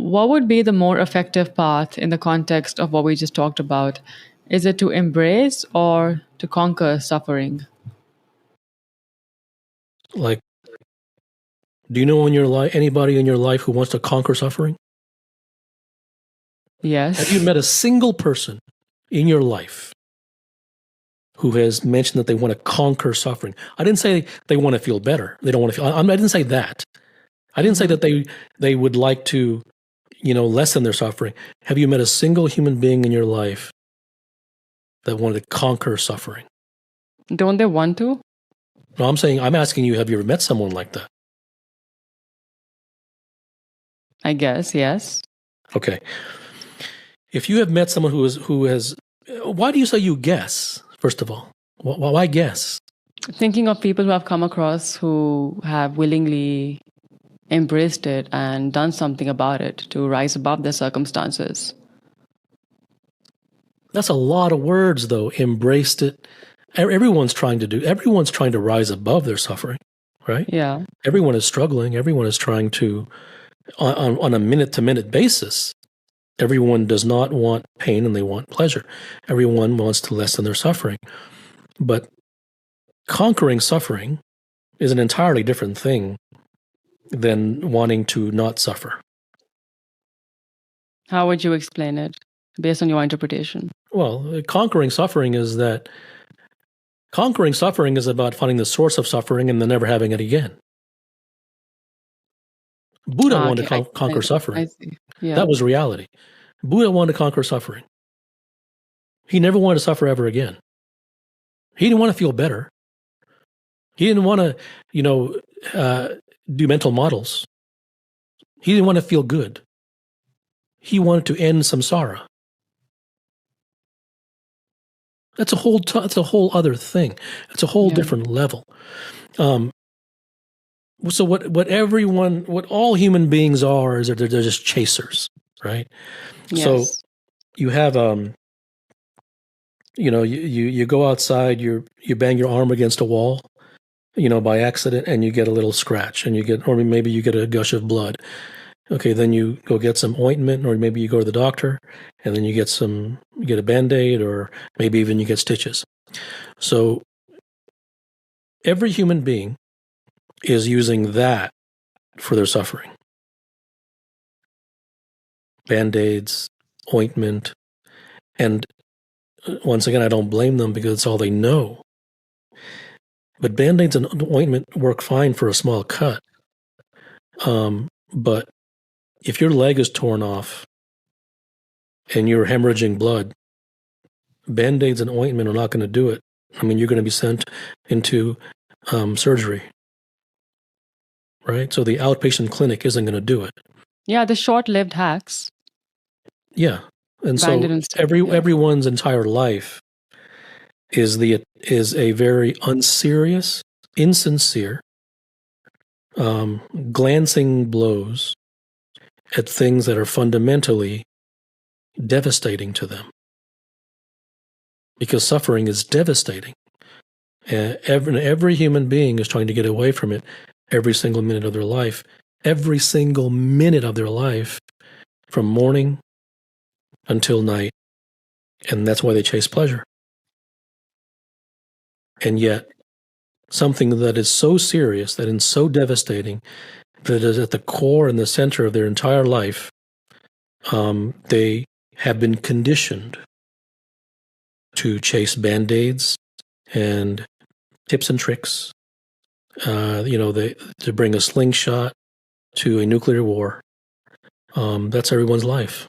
what would be the more effective path in the context of what we just talked about? Is it to embrace or to conquer suffering? Like, do you know in your life anybody in your life who wants to conquer suffering? Yes. Have you met a single person in your life who has mentioned that they want to conquer suffering? I didn't say they want to feel better. They don't want to feel. I didn't say that. I didn't say that they would like to, lessen their suffering. Have you met a single human being in your life that wanted to conquer suffering? Don't they want to? No, I'm asking you, have you ever met someone like that? I guess, yes. Okay. If you have met someone who has, why do you say you guess, first of all? Why guess? Thinking of people who I've come across who have willingly embraced it and done something about it to rise above their circumstances. That's a lot of words, though. Embraced it. Everyone's trying to rise above their suffering, right? Yeah. Everyone is struggling. Everyone is trying to, on a minute-to-minute basis, everyone does not want pain and they want pleasure. Everyone wants to lessen their suffering. But conquering suffering is an entirely different thing than wanting to not suffer. How would you explain it based on your interpretation? Well, conquering suffering is about finding the source of suffering and then never having it again. Buddha wanted to conquer suffering. I see. Yeah. That was reality. Buddha wanted to conquer suffering. He never wanted to suffer ever again. He didn't want to feel better. He didn't want to, do mental models. He didn't want to feel good. He wanted to end samsara. That's a whole other thing. It's a whole different level. So what all human beings are is that they're just chasers, right? Yes. So you have you go outside, you bang your arm against a wall, by accident, and you get a little scratch, or maybe you get a gush of blood. Okay, then you go get some ointment, or maybe you go to the doctor, and then you get a Band-Aid, or maybe even you get stitches. So every human being is using that for their suffering. Band-Aids, ointment, and once again, I don't blame them because it's all they know. But Band-Aids and ointment work fine for a small cut. But if your leg is torn off and you're hemorrhaging blood, Band-Aids and ointment are not going to do it. I mean, you're going to be sent into surgery, right? So the outpatient clinic isn't going to do it. Yeah, the short-lived hacks. Yeah, and so everyone's entire life is a very unserious, insincere, glancing blows at things that are fundamentally devastating to them. Because suffering is devastating. Every human being is trying to get away from it every single minute of their life. Every single minute of their life, from morning until night. And that's why they chase pleasure. And yet, something that is so serious, that is so devastating, that is at the core and the center of their entire life, they have been conditioned to chase Band-Aids and tips and tricks, to bring a slingshot to a nuclear war. That's everyone's life.